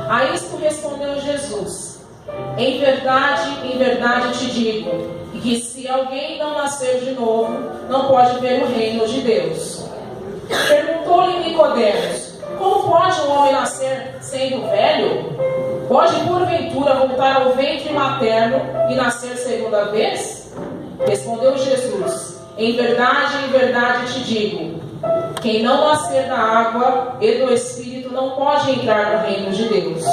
A isto respondeu Jesus: em verdade te digo, que se alguém não nascer de novo, não pode ver o reino de Deus. Perguntou-lhe Nicodemos: como pode um homem nascer sendo velho? Pode porventura voltar ao ventre materno e nascer segunda vez? Respondeu Jesus: em verdade te digo, quem não nascer da água e do Espírito não pode entrar no reino de Deus.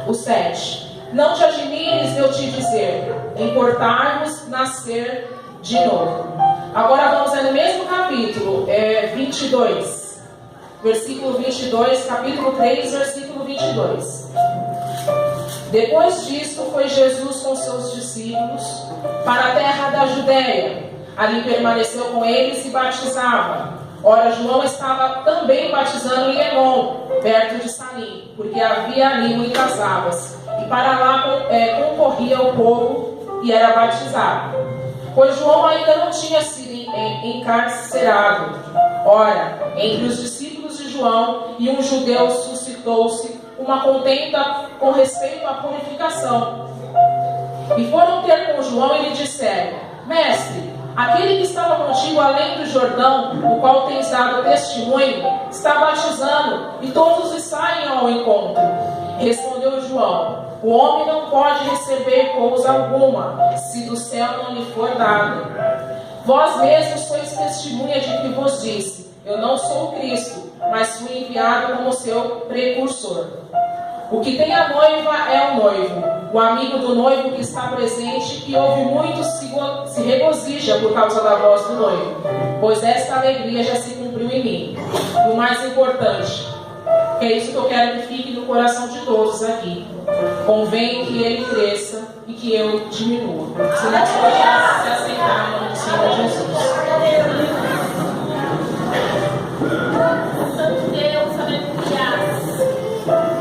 O 7. Não te admires de eu te dizer, importar-vos nascer de novo. Agora vamos no mesmo capítulo, 22. Versículo 22, capítulo 3, versículo 22. Depois disso foi Jesus com seus discípulos para a terra da Judéia. Ali permaneceu com eles e batizava. Ora, João estava também batizando em Enom, perto de Salim, porque havia ali muitas águas. E para lá concorria o povo e era batizado. Pois João ainda não tinha sido encarcerado. Ora, entre os discípulos de João e um judeu suscitou-se uma contenda com respeito à purificação. E foram ter com João e lhe disseram: Mestre, aquele que estava contigo além do Jordão, o qual tens dado testemunho, está batizando, e todos lhe saem ao encontro. Respondeu João: o homem não pode receber coisa alguma, se do céu não lhe for dado. Vós mesmos sois testemunha de que vos disse: eu não sou o Cristo, mas fui enviado como seu precursor. O que tem a noiva é o noivo. O amigo do noivo que está presente e ouve muito se regozija por causa da voz do noivo, pois esta alegria já se cumpriu em mim. E o mais importante, que é isso que eu quero que fique no coração de todos aqui: convém que ele cresça e que eu diminua. Se nós podemos se aceitar em nome do Senhor Jesus.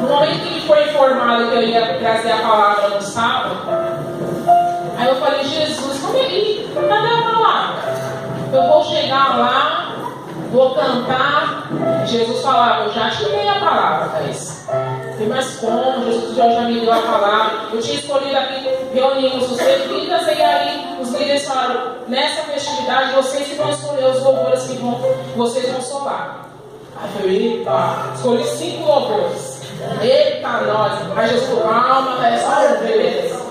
No momento que foi informado que eu ia trazer a palavra no sábado, aí eu falei: Jesus, como é que? Cadê a palavra? Eu vou chegar lá, vou cantar. Jesus falava: eu já te dei a palavra, Thaís. Mas como? Jesus já me deu a palavra. Eu tinha escolhido aqui, reunimos os levitas, e aí os líderes falaram: nessa festividade vocês que vão escolher os louvores que vocês vão solar. Aí eu falei: eita, escolhi 5 louvores. Eita, nós. Aí Jesus falou: calma, é só um, beleza.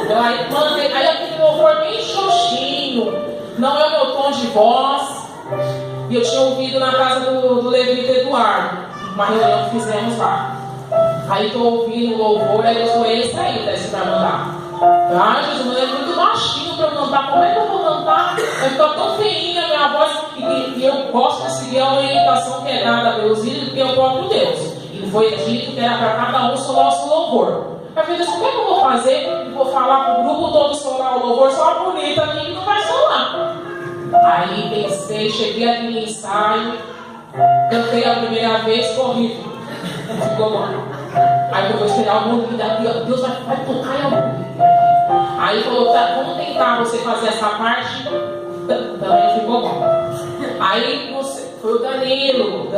Eu aí mandei, aí aquele louvor bem xoxinho, não é o meu tom de voz. E eu tinha ouvido na casa do levita Eduardo, uma reunião que fizemos lá. Aí estou ouvindo o louvor, aí eu sou esse aí, tá? Esse pra mandar. Ah, Jesus, mas é muito baixinho para eu cantar. Como é que eu vou cantar? Vai ficar tão feinha a minha voz. E eu gosto de seguir a orientação que é dada pelos ídolos, porque é o próprio Deus. E foi dito que era para cada um solar o seu louvor. Aí eu falei: como é que eu vou fazer? E vou falar para o grupo todo solar o louvor, só a bonita aqui que não vai solar. Aí pensei, cheguei aqui no ensaio, cantei a primeira vez, ficou horrível. Ficou bom. Aí eu vou esperar o bonito aqui, Deus vai tocar em algum. Aí falou: tá, vamos tentar você fazer essa parte. Também ficou bom. Aí foi o Danilo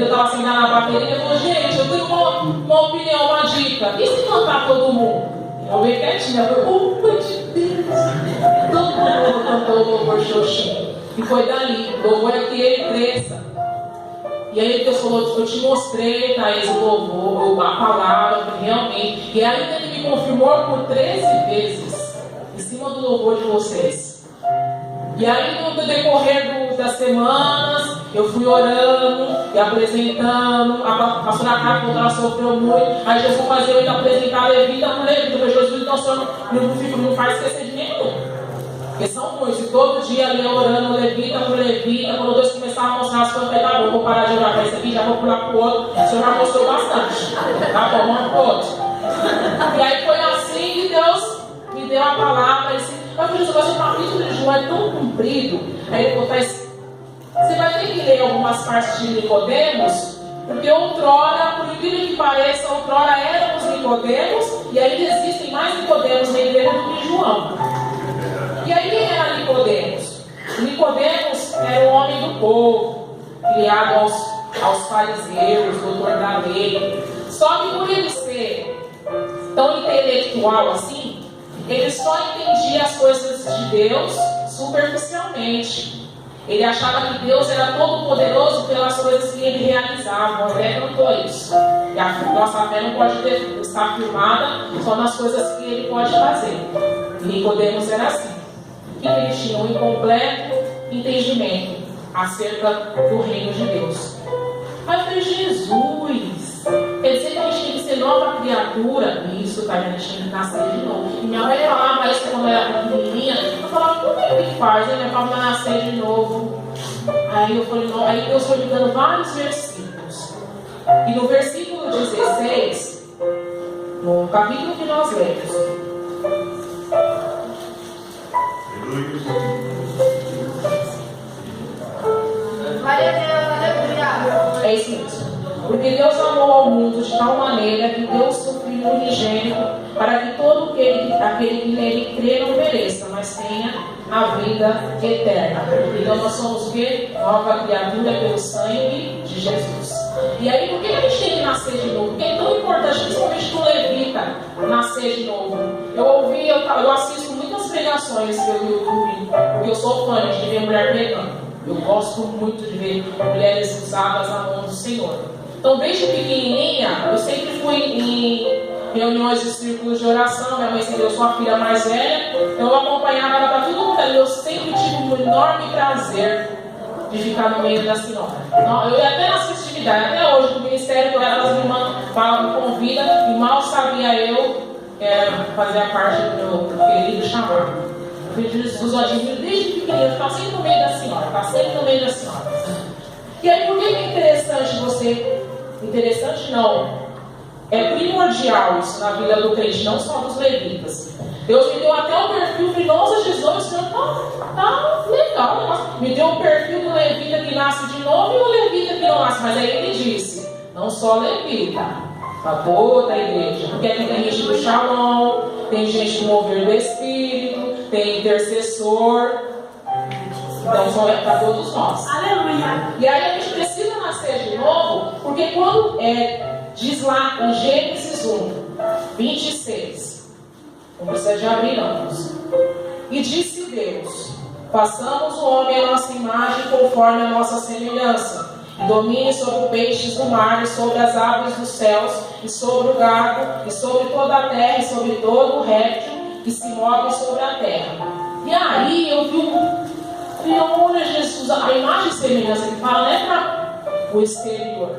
estava sentado na bateria e falou: gente, eu tenho uma opinião, uma dica. E se cantar todo mundo? Eu vi quietinha, eu falei: oh, de Deus. Todo mundo cantou o louvor xoxinho. E foi dali, o louvor é que ele cresça. E aí Deus falou: eu te mostrei, Thaís, o louvor, a palavra, realmente. E ainda ele me confirmou por 13 vezes em cima do louvor de vocês. E aí no decorrer das semanas, eu fui orando e apresentando. A pastora Carla ela sofreu muito. Aí Jesus fazia eu apresentar a levita por levita. Mas Jesus, então o Senhor não faz esquecer de nenhum. Porque são muitos, e todo dia ali orando levita por levita. Quando Deus começava a mostrar as coisas, eu falei: tá bom, vou parar de orar para esse aqui, já vou pular para o outro. O Senhor já mostrou bastante. Tá bom, vamos para o outro. E aí foi assim que Deus me deu a palavra. Eu falei: Jesus, o capítulo de João é tão comprido. Aí ele falou: você vai ter que ler algumas partes de Nicodemos, porque outrora, por incrível que pareça, outrora éramos Nicodemos, e ainda existem mais Nicodemos na igreja do que João. E aí quem era Nicodemos? Nicodemos era um homem do povo, criado aos fariseus, doutor da lei. tão intelectual assim, ele só entendia as coisas de Deus superficialmente. Ele achava que Deus era todo poderoso pelas coisas que ele realizava. O André cantou isso. E a nossa fé não pode estar firmada só nas coisas que ele pode fazer. E Nicodemos era assim. Que ele tinha um incompleto entendimento acerca do reino de Deus. Aí eu falei, Jesus, quer dizer que a gente tem que ser nova criatura? Isso, tá? A gente tem que nascer de novo. E minha mãe falava isso quando eu era pequenininha. Eu falava, como é que faz? Minha mãe vai nascer de novo. Aí eu falei, não. Aí Deus foi me dando vários versículos. E no versículo 16, no capítulo que nós lemos, é isso mesmo. Porque Deus amou ao mundo de tal maneira que deu o seu Filho unigênito para que todo aquele que nele crê não pereça, mas tenha a vida eterna. Então nós somos o quê? Nova criatura pelo sangue de Jesus. E aí, por que a gente tem que nascer de novo? Porque é tão importante, principalmente para o levita, nascer de novo. Eu assisto muitas pregações pelo YouTube, porque eu sou fã de ver mulher pregando. Eu gosto muito de ver mulheres usadas na mão do Senhor. Então, desde pequenininha, eu sempre fui em reuniões de círculos de oração. Minha mãe sempre, eu sou a filha mais velha, então eu acompanhava ela para tudo mundo. Eu sempre tive um enorme prazer de ficar no meio da senhora. Eu ia até nas festividades, até hoje, no ministério, que elas me convidam, e mal sabia eu fazer a parte do meu querido chamado. Jesus, eu admiro desde pequenininho, está sempre no meio da senhora, está sempre no meio da senhora. E aí, por que é interessante você? Interessante não, é primordial isso na vida do crente, não só dos levitas. Deus me deu até o perfil, falei, nossa, Jesus, o Senhor tá legal, né? Me deu o perfil do levita que nasce de novo e o levita que não nasce. Mas aí ele disse, não só levita, para toda a igreja. Porque aqui tem gente do Shalom, tem gente do mover do Espírito, tem intercessor. Então só é para todos nós. Aleluia. E aí a gente precisa nascer de novo, porque quando diz lá em Gênesis 1, 26. Não precisa de abrir, não. E disse Deus: façamos o homem a nossa imagem conforme a nossa semelhança, e domine sobre os peixes do mar, e sobre as aves dos céus, e sobre o gado, e sobre toda a terra, e sobre todo o réptil que se move sobre a terra. E aí eu vi olha Jesus, a imagem e semelhança que fala não é para o exterior,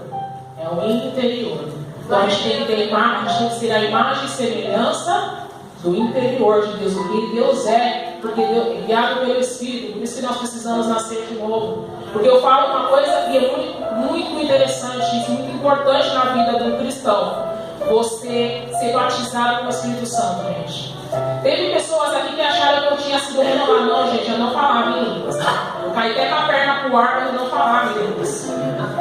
é o interior. Então a gente tem que ter a gente tem que ser a imagem e semelhança do interior de Deus, o que Deus é, porque Deus é guiado pelo Espírito. Por isso que nós precisamos nascer de novo. Porque eu falo uma coisa que é muito, muito interessante, muito importante na vida do cristão: você ser batizado com o Espírito Santo, gente. Teve pessoas aqui que acharam que eu tinha sido renovado. Não, gente, eu não falava em línguas. Eu caí até com a perna pro ar, mas eu não falava em línguas.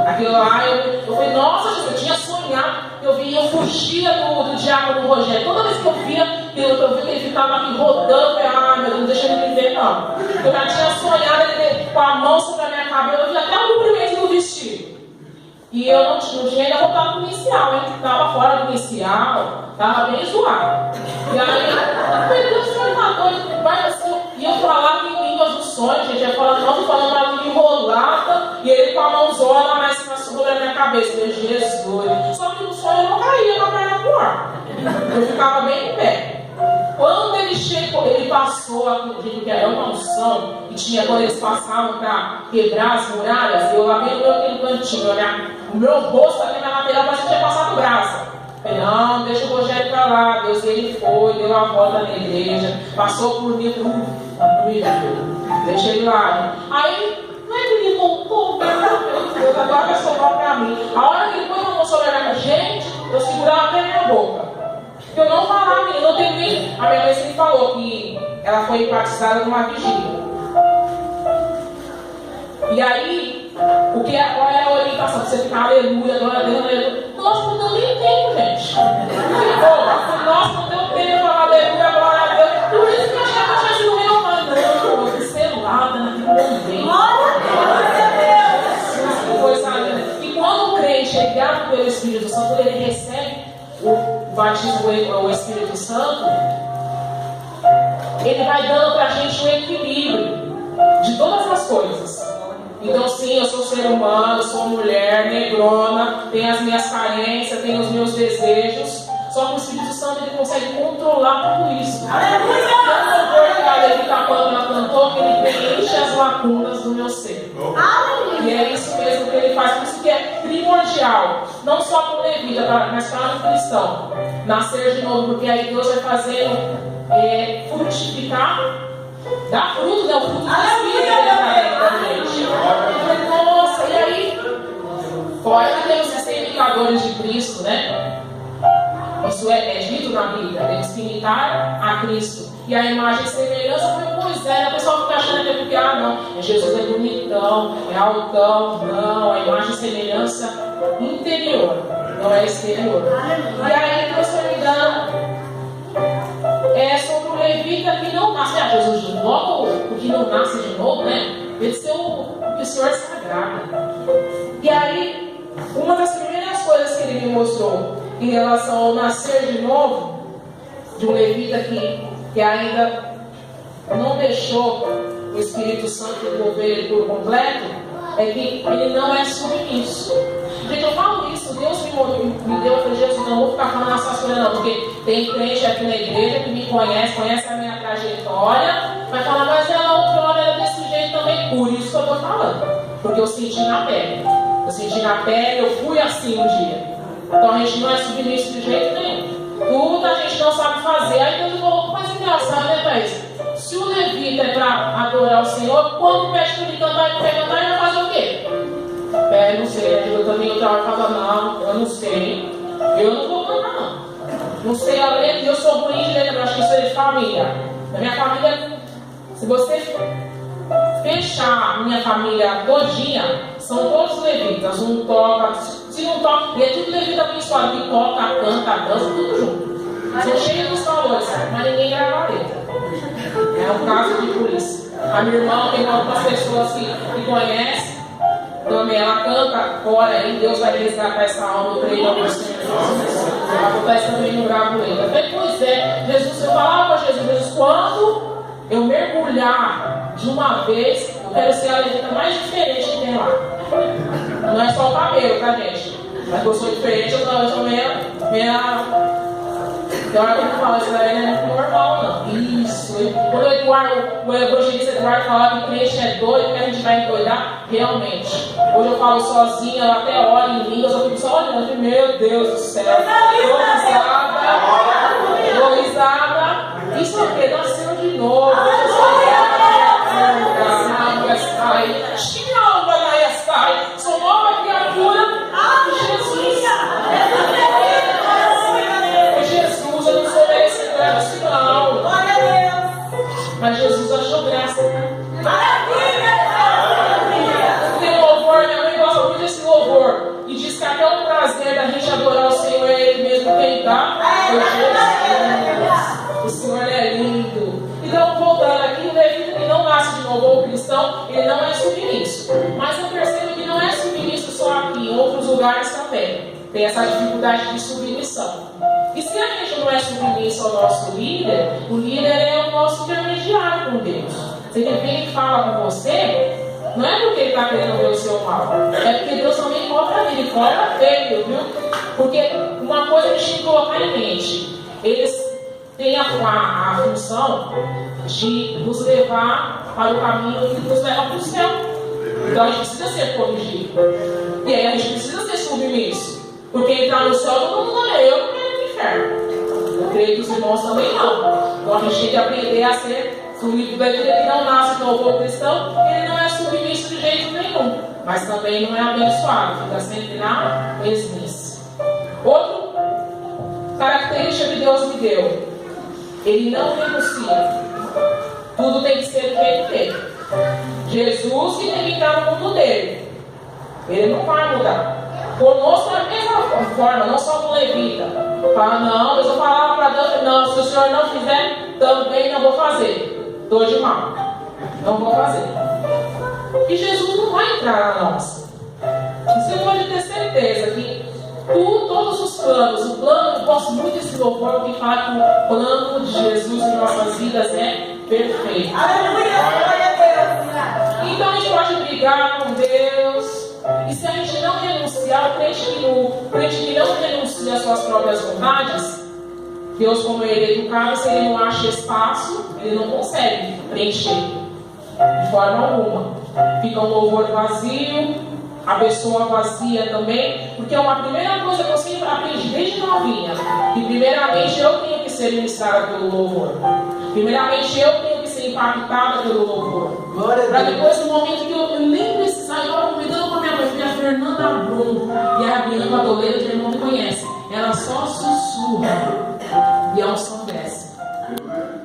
Aquilo lá, eu falei, nossa, Jesus, eu tinha sonhado. Eu fugia do diácono Rogério. Toda vez que eu via, eu vi que ele ficava aqui rodando. Eu falei, ah, meu Deus, não deixa ele me ver, não. Eu já tinha sonhado ele com a mão sobre a minha cabeça. Eu vi até o comprimento do vestido. E eu não tinha ainda voltado pro inicial, hein? Estava fora do inicial, estava bem zoado. E aí, eu falei, Deus, o senhor tá doido, vai assim. E eu falava em línguas do sonho, gente. Eu falava uma língua enrolada, e ele com a mãozona lá em cima sobre a minha cabeça. Eu falei, Jesus. Só que no sonho eu não caía com a perna pro ar. Eu ficava bem em pé. Quando ele chegou, ele passou, acredito que era uma unção, e tinha, quando eles passavam para quebrar as muralhas, eu lá bem aquele cantinho, o meu rosto aqui na lateral parece que tinha passado brasa. Falei, não, deixa o Rogério para lá. Deus, ele foi, deu a volta na igreja, passou por mim, deixa ele lá. Aí, não é que ele voltou, Deus agora vai sobrar para mim. A hora que ele põe a mão sobre a minha gente, eu segurava até a minha boca. Eu não falava, eu não tenho nem. A minha mãe sempre falou que ela foi batizada numa vigília. E aí, qual era a orientação? Você ficar aleluia, glória a Deus, aleluia. Nossa, não deu nem tempo, gente. Nossa, não deu tempo de falar aleluia, glória a Deus. Por isso que eu achava que tinha sido renovado. Não, eu fui selada naquele momento. Glória a Deus! E quando o crente é guiado pelo Espírito Santo, ele recebe o batismo o Espírito Santo, ele vai dando para a gente um equilíbrio de todas as coisas. Então sim, eu sou ser humano, sou mulher, negrona, tenho as minhas carências, tenho os meus desejos. Só que o Espírito Santo ele consegue controlar tudo isso. Aleluia! Ela cantou que ele preenche as lacunas do meu ser. Aleluia! E é isso mesmo que ele faz. Por isso que é primordial. Não só para o levita, mas para o cristão. Nascer de novo, porque aí Deus vai fazendo frutificar, dar fruto, né? O fruto do Espírito da gente. Nossa, e aí? Fora que tem os imitadores de Cristo, né? Isso é dito na Bíblia, temos que imitar a Cristo. E a imagem e semelhança foi Moisés. A pessoa fica achando que é porque, não, Jesus é bonitão, é altão. Não, a imagem e semelhança interior, não é exterior. E aí Deus foi me dando sobre o levita que não nasce. Jesus de novo, o que não nasce de novo, né? Ele ser o Senhor sagrado. E aí, uma das primeiras coisas que ele me mostrou em relação ao nascer de novo, de um levita que ainda não deixou o Espírito Santo envolver ele por completo, é que ele não é submisso. Gente, eu falo isso, Deus me deu, eu falei, Jesus, não vou ficar falando essas coisas não, porque tem crente aqui na igreja que me conhece a minha trajetória, vai falar, mas ela outrora era desse jeito também. Por isso que eu estou falando, porque eu senti na pele. Eu senti na pele, eu fui assim um dia. Então a gente não é submisso de jeito nenhum. Tudo a gente não sabe fazer. Aí Deus falou, mas engraçado, né, Thaís? Se o levita é para adorar o Senhor, quando pede para ele cantar, ele vai fazer o quê? Não sei, eu também eu trabalho falando, não, eu não sei. Eu não vou cantar, não. Não sei a letra, eu sou ruim de letra, eu acho que isso é de família. Na minha família, se você fechar a minha família todinha, são todos levitas. Um toca, se não toca, e é tudo levita abençoado, que toca, canta, dança, tudo junto. São cheios dos valores, mas ninguém grava a letra. É um caso de polícia. A minha irmã tem algumas pessoas que conhecem, também ela canta fora e Deus vai resgatar essa alma do treino ao Senhor. Acontece também no gravo letra. Eu falei, pois é, Jesus, eu falava para Jesus, quando eu mergulhar de uma vez, eu quero ser a levita mais diferente que tem lá. Não é só o cabelo, tá, gente? Mas eu sou diferente, eu sou meia. Tem hora que eu falo, isso daí não é muito normal, não. Isso. Quando o evangelista Eduardo falava que crente é doido, que a gente vai endoidar, realmente. Hoje eu falo sozinha, eu até oro em línguas, eu fico só olhando, meu Deus do céu. Dou risada. Isso aqui nasceu de novo. Sou nova criatura de Jesus. Jesus, eu não sou merecedor disso, não. Mas Jesus achou graça. Tem louvor, minha mãe gosta muito desse louvor. E diz que até o prazer da gente adorar o Senhor é Ele mesmo quem dá. O Senhor é lindo. Então, voltando aqui, o levita que não nasce de novo, ou o cristão, ele não é submisso. Mas eu percebo que não é submisso só aqui, em outros lugares também. Tem essa dificuldade de submissão. E se a gente não é submisso ao nosso líder, o líder é o nosso intermediário com Deus. Se ele vem e fala com você, não é porque ele está querendo ver o seu mal, é porque Deus também cobra dele, cobra feio, viu? Porque uma coisa a gente tem que colocar em mente, eles têm a função de nos levar para o caminho que nos leva para o céu. Então a gente precisa ser corrigido. E aí a gente precisa ser submisso. Porque entrar no céu todo mundo não é, eu não quero ir no inferno. Eu creio que os irmãos também não. Então a gente tem que aprender a ser submisso. Da vida que não nasce novo cristão, ele não é submisso de jeito nenhum. Mas também não é abençoado, fica sempre na mesmice. Outra característica que Deus me deu: Ele não negocia. Tudo tem que ser do jeito dele. Jesus que tem que entrar no mundo dele. Ele não vai mudar. Conosco da mesma forma, não só com levita. Fala, não, eu só falava para Deus, não, se o Senhor não fizer, também não vou fazer. Estou de mal. Não vou fazer. E Jesus não vai entrar na nossa. Você pode ter certeza que todos os planos. O plano, eu gosto muito desse louvor que fala que o plano de Jesus em nossas vidas é perfeito. Então a gente pode brigar com Deus. E se a gente não renunciar, o crente que não renuncia às suas próprias vontades, Deus, como ele é educado, se ele não acha espaço, ele não consegue preencher de forma alguma. Fica um louvor vazio, a pessoa vazia também, porque é uma primeira coisa que eu sempre aprendi desde novinha, que primeiramente eu tenho que ser ministrada pelo louvor. Primeiramente eu tenho que ser impactada pelo louvor. Para depois, no momento que eu nem precisar, eu estava convidando com a minha mãe, a Fernanda Brum, e a Bianca Toledo, que meu irmão me conhece. Ela só sussurra e a unção desce.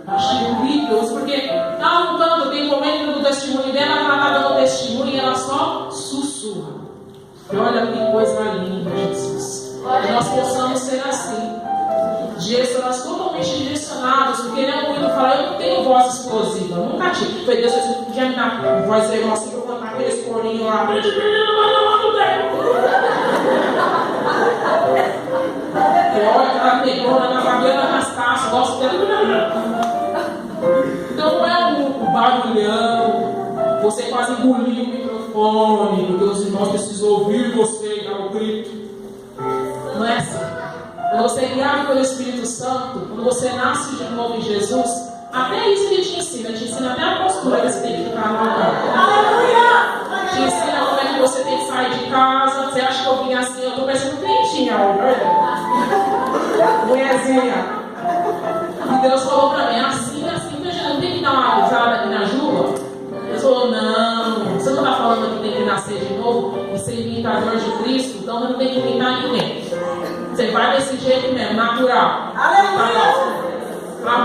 Acho incrível, porque está lutando, tem um momento do testemunho dela, ela está dando testemunho e ela só sussurra. E olha que coisa linda, Jesus. Que nós possamos ser assim. Jesus, nós totalmente direcionados, porque não é muito falar, eu não tenho voz explosiva, eu nunca tive. Foi Deus, você podia me dar voz aí, assim, para eu cantar aqueles corinhos lá. Olha aquela negona na cabelo arrastaço, gosto dela. Então não é um barulhão, você quase engoliu o microfone, porque os irmãos precisam ouvir você e dar o grito. Não é assim. Quando você é guiado pelo Espírito Santo, quando você nasce de novo em Jesus, até isso ele te ensina até a postura que você tem que ficar no altar. Te ensina como é que você tem que sair de casa. Você acha que eu vim assim, eu estou parecendo crentinha, mulherzinha. E Deus falou para mim, assim, não tem que dar uma risada aqui na Juba? Deus falou, não, você não está falando que tem que nascer de novo e ser imitador de Cristo, então não tem que imitar ninguém. Você vai desse jeito mesmo, natural.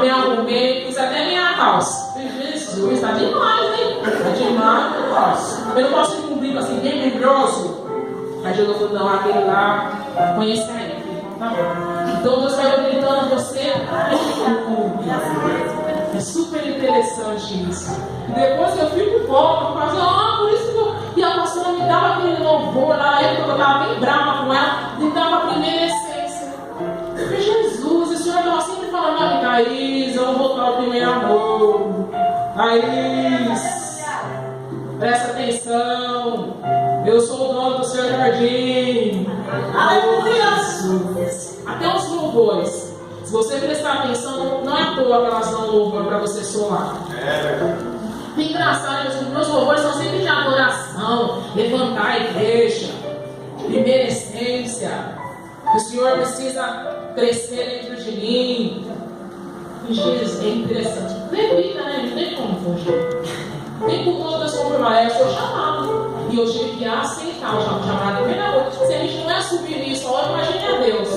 Me arrumei, fiz até minha calça. Jesus, está demais, hein? Está demais, eu posso. Eu não posso ir com um brinco assim, bem membroso. Aí Jesus falou, não, aquele lá, conhece aí. Tá bom. Então Deus vai habilitando você. É super interessante isso. E depois eu fico bom, eu faço, por isso que eu... E a pastora me dava aquele louvor, na época eu estava bem brava com ela, me dava a primeira essência. Porque Jesus, esse senhor estava sempre falando a mim, Thaís, eu vou voltar ao primeiro amor. Thaís, presta atenção, eu sou o dono do seu jardim. Aleluia! Até os louvores. Se você prestar atenção, não é à toa que elas dão louvor para você soar. É engraçado, os meus louvores são sempre de adoração, levantar a igreja, primeira essência. O Senhor precisa crescer dentro de mim. E Jesus, é interessante. Levita, né? Não tem como fugir. Nem por todas as confirmações, eu sou chamado. E eu tive que aceitar o chamado. Se a gente não é submissa, olha, imagine a Deus.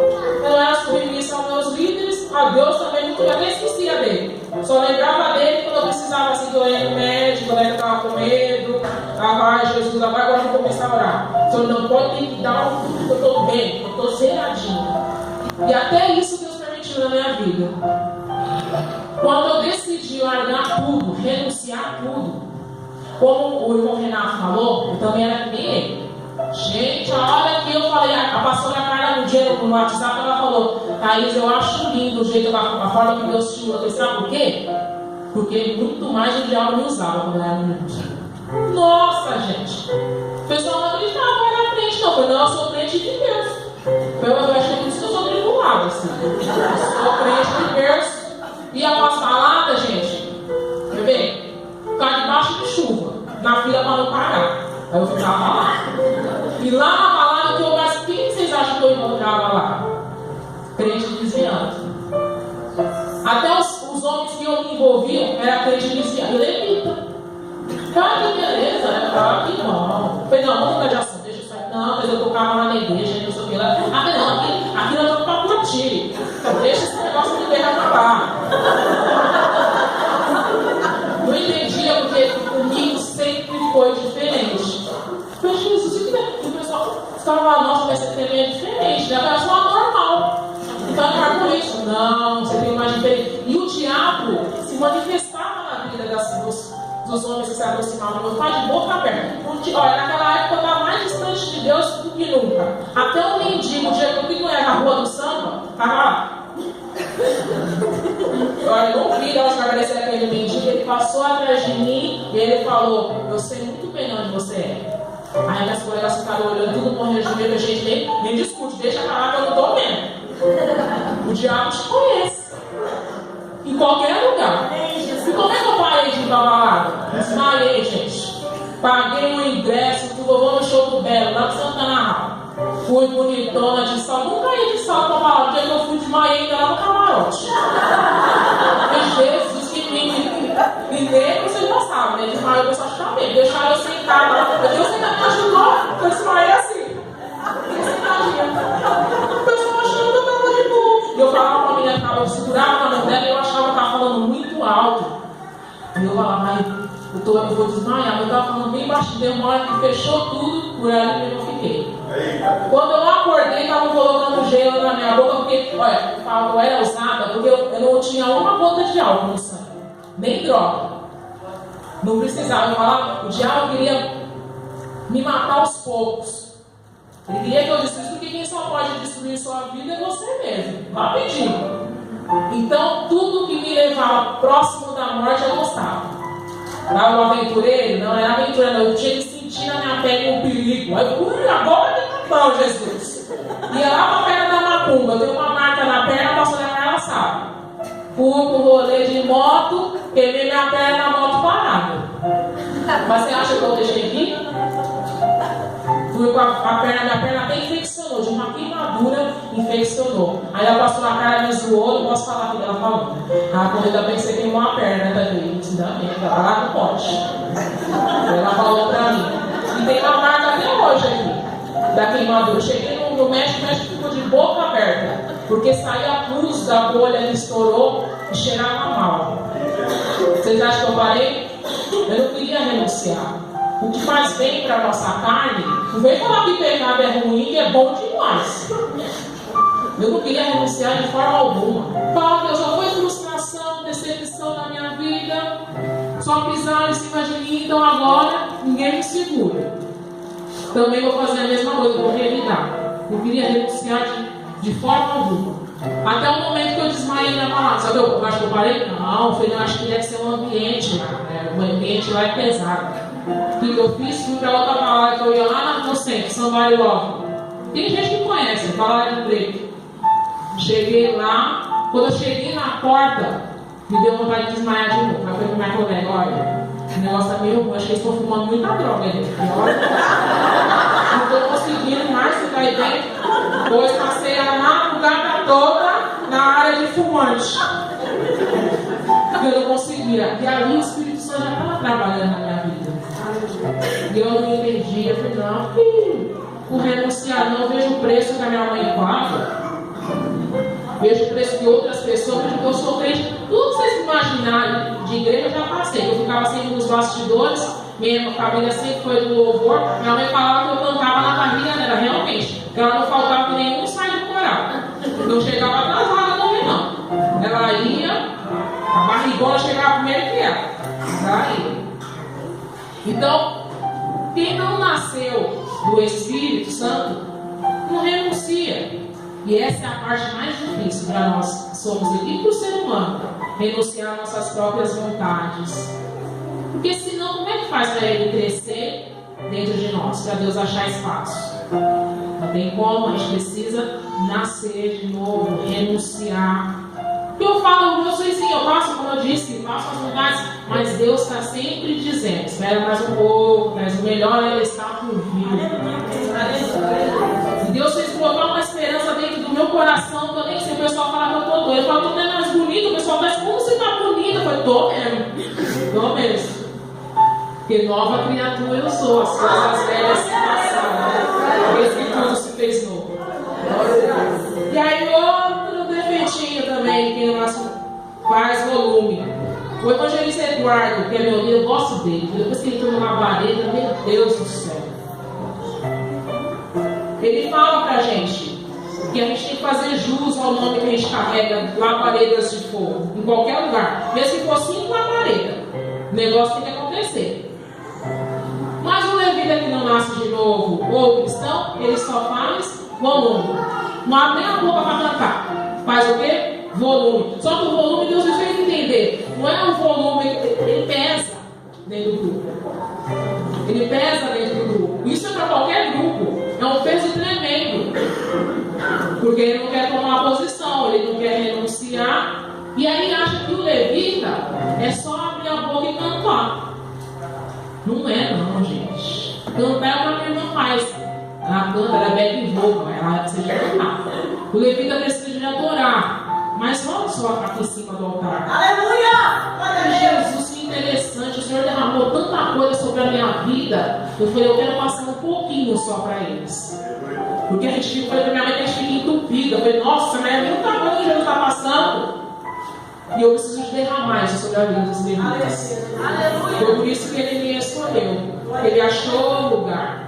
Eu não era submissa aos meus líderes, a Deus também, eu até esquecia dele. Só lembrava dele quando eu precisava assim, do médico, quando eu estava com medo. Jesus, agora eu vou começar a orar. O Senhor não pode ter que dar um tudo que eu estou bem, que eu estou zeradinho. E até isso Deus permitiu na minha vida. Quando eu decidi largar tudo, renunciar tudo, como o irmão Renato falou, eu também era que nem ele. Gente, a hora que eu falei, a pastora Carla um dia no WhatsApp, ela falou, Thaís, eu acho lindo o jeito, a forma que Deus te usa. Sabe por quê? Porque muito mais o diabo me usava quando eu era menino. Nossa, gente. O pessoal não acreditava que eu era crente, não. Não, eu sou crente de Deus. Eu acho que é por isso que eu sou tribulado, assim. Eu sou crente de Deus. E após balada, gente, quer ver? Ficar debaixo de chuva, na fila para não parar. Aí eu ficava lá. E lá na balada, que eu mais. Quem vocês acham que eu encontrava lá? Crente desviando. Até os homens que eu me envolviam era crente desviando. Levita. Cara, que beleza, né? Cara, que bom. Falei, não, vamos mudar de assunto, deixa eu sair. Não, mas eu tocava lá na igreja, não sei o que lá. Não, aqui nós vamos pra curtir. Então, deixa esse negócio de guerra acabar. Não entendia porque comigo sempre foi diferente. Mas Jesus, o pessoal ficava, nossa, mas você também é diferente, né? Eu sou anormal. Então eu marco isso. Não, você tem mais diferente. E o diabo se manifestava na vida dos homens que se aproximavam. Meu pai de boca aberta. Olha, naquela época eu estava mais distante de Deus do que nunca. Até o mendigo, o dia que eu não era avançou atrás de mim e ele falou: eu sei muito bem onde você é. Aí minhas colegas ficaram olhando, tudo morrendo de medo, a gente nem discute, deixa falar que eu não estou vendo. O diabo te conhece. Em qualquer lugar. E como é que eu parei de ir pra balada? Desmaiei, gente. Paguei um ingresso, tudo, vou no show do Belo, lá do Santana. Fui bonitona de sol, nunca ia de sol pra balada. O dia que eu fui, desmaiei lá no camarote. Jesus, que ninguém, vocês não sabem, né? Desmaiou, o pessoal chama mesmo. Deixaram eu sentar lá. Deus ainda me ajudou, eu desmaiei assim. O pessoal achando que eu tava de boa. E eu falava pra menina que tava segurava na mão dela e eu achava que tava falando muito alto. E eu falava, mas eu vou desmaiar. Mas eu tava falando bem baixinho. Deu uma hora que fechou tudo, por ali mesmo eu fiquei. Quando eu acordei, estavam colocando gelo na minha boca, porque, olha, eu era usada, porque eu não tinha uma gota de álcool no sangue, nem droga. Não precisava. Eu falava, o diabo queria me matar aos poucos. Ele queria que eu destruísse, porque quem só pode destruir sua vida é você mesmo, rapidinho. Então, tudo que me levava próximo da morte eu gostava. Era um aventureiro? Não era aventura, não. Eu tinha que sentir na minha pele um perigo. Aí eu, agora que tá bom, Jesus. Ia lá pra perna da macumba, eu tenho uma marca na perna, a pastora Carla sabe. Fui pro rolê de moto, queimei minha perna na moto parada. Mas você acha que eu deixei aqui? Fui com a perna, minha perna até infeccionou, de uma queimadura infeccionou. Aí a pastora Carla me zoou, não posso falar o que ela falou. Ah, quando ainda bem que você queimou a perna também. Isso ainda bem, ela lá não pode. Ela falou pra mim. E tem uma marca até hoje aqui, da queimadura. Eu cheguei no México, o México ficou de boca aberta, porque saía a cruz da bolha que estourou e cheirava mal. Vocês acham que eu parei? Eu não queria renunciar. O que faz bem para a nossa carne, não vem falar que pecado é ruim, que é bom demais. Eu não queria renunciar de forma alguma. Falar que eu só foi frustração, decepção na minha vida, só pisaram em cima de mim, então agora ninguém me segura. Também vou fazer a mesma coisa, vou revidar. Eu queria renunciar de forma alguma. Até o momento que eu desmaiei na palavra. Sabe eu acho que eu parei? Não, eu acho que deve ser um ambiente lá. Né? O ambiente lá é pesado. O que eu fiz? Fui para outra palavra que eu ia lá no centro, Somebody Love. Tem gente que conhece, palavra de preto. Cheguei lá, quando eu cheguei na porta, me deu vontade de desmaiar de novo. Aí eu falei com minha colega, olha, o negócio tá meio ruim, acho que eles estão fumando muita droga aí dentro. Não estou conseguindo mais ficar aí dentro. Pois passei a madrugada toda na área de fumante. Eu não conseguia. E aí o Espírito Santo já estava trabalhando na minha vida. E eu não entendi. Eu falei, não, filho, por renunciar não, eu vejo o preço que a minha mãe paga. Vejo o preço de outras pessoas, porque eu sou crente. Tudo que vocês imaginarem de igreja eu já passei. Eu ficava sempre nos bastidores, minha família sempre foi do louvor. Minha mãe falava que eu cantava na barriga dela, realmente. Que ela não faltava nenhum sair do coral. Não chegava atrasada também, não. Ela ia, a barrigona chegava primeiro que ela. Ela ia. Então, quem não nasceu do Espírito Santo, não renuncia. E essa é a parte mais difícil para nós que somos aqui, para o ser humano, renunciar nossas próprias vontades. Porque senão, como é que faz para ele crescer dentro de nós, para Deus achar espaço? Não tem como, a gente precisa nascer de novo, renunciar. Porque eu falo, eu sei sim, eu faço, como eu disse, faço as vontades, mas Deus está sempre dizendo, espera mais um pouco, mas o melhor ainda está por vir. E Deus fez colocar uma esperança dentro do meu coração, que eu nem sei, o pessoal fala que eu estou doida. Eu falo, estou mais bonita, o pessoal fala, como você está bonita? Eu falei, estou mesmo, estou mesmo. Porque nova criatura eu sou, as coisas velhas se passaram, desde que tudo se fez novo. E aí outro defeitinho também, que faz volume. O evangelista Eduardo, que é meu amigo, eu gosto dele. Depois que ele entrou numa vareta, meu Deus do céu. Ele fala pra gente que a gente tem que fazer jus ao nome que a gente carrega, labaredas de fogo, em qualquer lugar. Mesmo que for 5 labaredas, o negócio tem que acontecer. Mas o levita que não nasce de novo, ou o cristão, ele só faz volume. Não abre nem a boca para cantar. Faz o quê? volume. Só que o volume Deus me fez entender. Não é um volume, ele pesa dentro do grupo. Ele pesa dentro do grupo. Isso é para qualquer grupo. É um peso tremendo. Porque ele não quer tomar posição, ele não quer renunciar. E aí acha que o levita é só abrir a boca e cantar. Não é não, gente. Cantar é uma irmã faz. Ela canta, ela é back vocal, ela precisa de cantar. O levita precisa de adorar. Mas olha só aqui em cima do altar. Aleluia! Jesus, que interessante. O Senhor derramou tanta coisa sobre a minha vida. Eu falei, eu quero passar um pouquinho só para eles. Porque a gente fica, eu falei pra minha mãe que a gente fica entupida. Eu falei, nossa, mas é muita coisa que Jesus está passando. E eu preciso de derramar isso sobre a vida dos levitas. Foi por isso que ele me escolheu. Ele achou o lugar.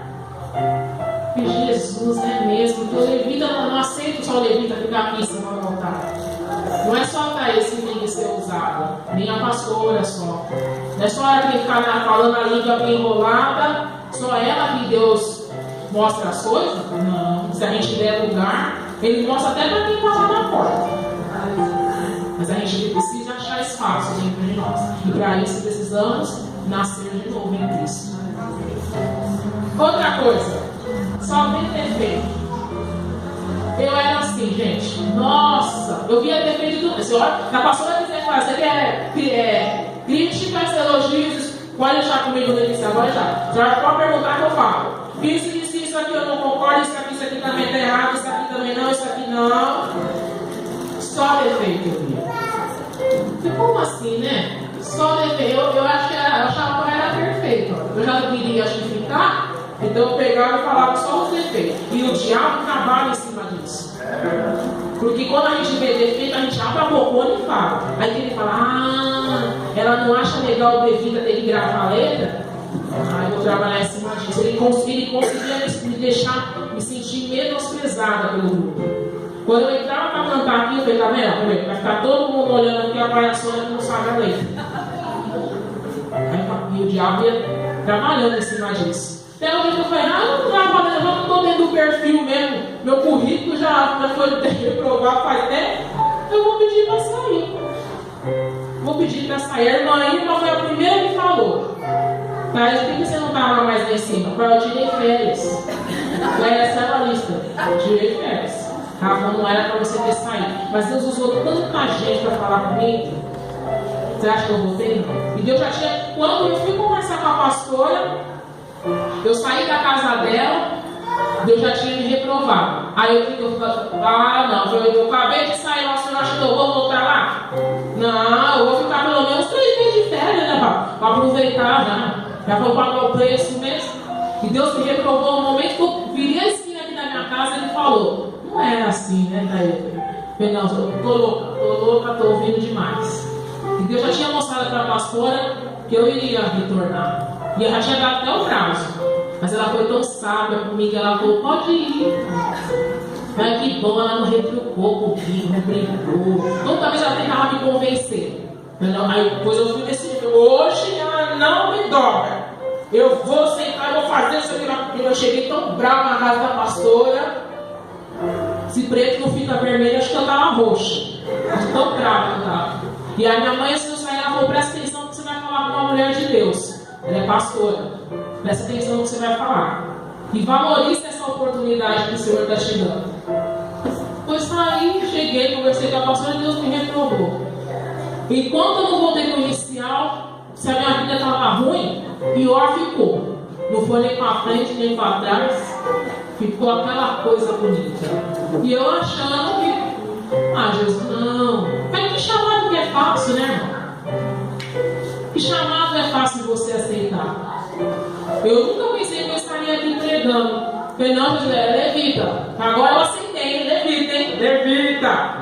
E Jesus, é mesmo. Que o levita não aceita só o levita ficar aqui em cima do altar. Não é só para esse que tem que ser usado. Nem a pastora só. Não é só ela que tem que ficar falando a língua enrolada. Só ela que Deus mostra as coisas? Não. Se a gente der lugar, ele mostra até para quem passa na porta. Mas a gente precisa achar espaço dentro de nós. E para isso precisamos nascer de novo em Cristo. Outra coisa, só tem defeito. Eu era assim, gente. Nossa, eu via defeito de tudo. Se a pastora quiser fazer, críticas, elogios, pode deixar comigo no início, agora já pode perguntar que eu falo. Isso aqui eu não concordo, isso aqui também está errado, isso aqui também não, isso aqui não. Só defeito eu via. E como assim, né? Só defeito. Eu achava que eu era perfeito. Eu já não queria justificar, então eu pegava e falava só os defeitos. E o diabo trabalha em cima disso. Porque quando a gente vê defeito, a gente abre a bocona e fala. Aí ele fala, ela não acha legal o levita ter que gravar a letra? Aí eu vou trabalhar em cima disso. Ele conseguia me deixar me sentir menosprezada pelo grupo. Quando eu entrava para cantar aqui, eu falei, tá vendo? Vai ficar todo mundo olhando aqui a palhaçona que não sabe a letra. Aí o diabo ia trabalhando em cima disso. Até o dia que eu falei, eu não trabalhando, eu não estou dentro do perfil mesmo. Meu currículo já foi reprovado faz tempo. Eu vou pedir para sair. Vou pedir para sair. A irmã foi a primeira que falou. Mas por que você não estava mais lá em cima? Eu tirei férias. Eu era essa lista. Eu tirei férias. Não era para você ter saído. Mas Deus usou tanta gente para falar comigo. Você acha que eu voltei? E Deus já tinha. Quando eu fui conversar com a pastora, eu saí da casa dela, Deus já tinha me reprovado. Aí eu acabei de sair lá, o senhor acha que eu vou voltar lá? Não, eu vou ficar pelo menos 3 meses de férias, né? Para aproveitar já. Já vou pagar o preço mesmo. E Deus me reprovou no momento que eu virei a esquina aqui da minha casa, ele falou. Não era assim, né, Daí? Eu não, tô louca, tô ouvindo demais. E Deus já tinha mostrado para a pastora que eu iria retornar. E eu já tinha dado até o prazo. Mas ela foi tão sábia comigo, ela falou, pode ir. Mas que bom, ela não retrucou comigo, não brigou. Toda vez ela tentava me convencer. Aí depois eu fui decidir, hoje ela não me dobra. Eu vou sentar, eu vou fazer isso aqui. Eu cheguei tão bravo na casa da pastora. Se preto não fica vermelho, acho que eu tava roxa. Tão brava que eu tava. E aí minha mãe, assim, ela falou, presta atenção que você vai falar com uma mulher de Deus. Ela é pastora. Presta atenção no que você vai falar. E valorize essa oportunidade que o Senhor está te dando. Pois saí, cheguei, conversei com a pastora e Deus me reprovou. Enquanto eu não voltei para o inicial, se a minha vida estava ruim, pior ficou. Não foi nem para frente, nem para trás. Ficou aquela coisa bonita. E eu achando que, Jesus, não. Mas que chamado que é fácil, né, irmão? Que chamado é fácil você aceitar? Eu nunca pensei que eu estaria aqui pregando. Falei, não, Jesus, é levita. Agora eu aceitei, levita, hein? Levita.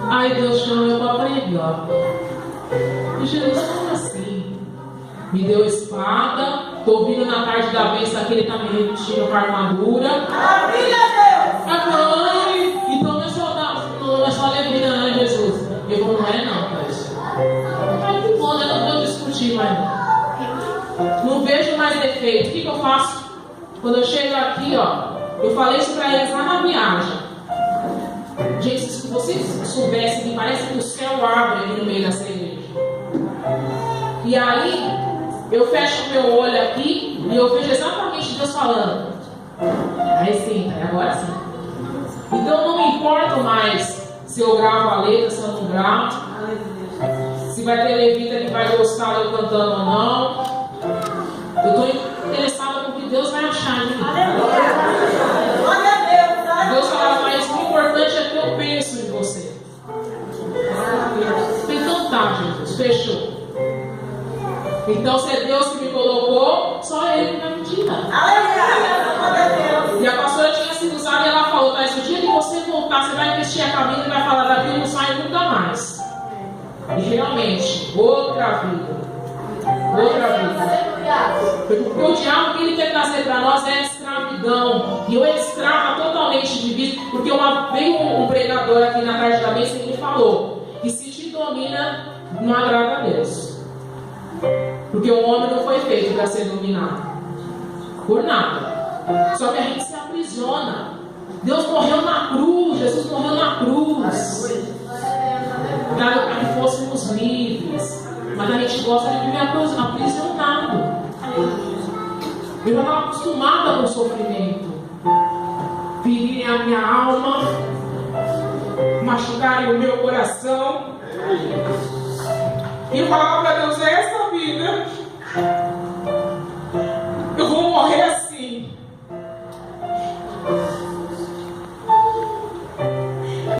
Aí Deus chamou eu para pregar. E Jesus, como assim? Me deu espada. Estou vindo na tarde da bênção aqui, ele está me revestindo com a armadura. Mãe, então não é só levita, né, Jesus? Eu vou, não é não, pai. Ai, que bom, né? Não vou discutir mais não. Não vejo mais defeito. O que eu faço? Quando eu chego aqui, ó, eu falei isso para eles lá na viagem. Gente, se vocês soubessem que parece que o céu abre aqui no meio dessa igreja. E aí, eu fecho meu olho aqui e eu vejo exatamente Deus falando. Aí sim, agora sim. Então eu não me importo mais se eu gravo a letra, se eu não gravo. Se vai ter levita que vai gostar de eu cantando ou não. Eu estou interessada no que Deus vai achar de mim. Deus fala, mas o importante é o que eu penso de você. Então tá, Jesus, fechou. Então se é Deus que me colocou, só Ele que vai me tirar. E a pastora tinha sido usada e ela falou, mas o dia que você voltar, você vai vestir a camisa e vai falar daquilo e não sai nunca mais. E realmente, outra vida. Outra vida. Porque o diabo que ele quer trazer para nós é a escravidão. E eu extrava totalmente de vida. Porque veio um pregador aqui na tarde da mesa e ele falou que se te domina, não agrada a Deus. Porque o homem não foi feito para ser dominado. Por nada. Só que a gente se aprisiona. Deus morreu na cruz. Jesus morreu na cruz. Para que fôssemos livres. Mas a gente gosta de viver aprisionado. Eu já estava acostumada com o sofrimento. Ferirem a minha alma, machucarem o meu coração. E eu falava para Deus, é essa vida.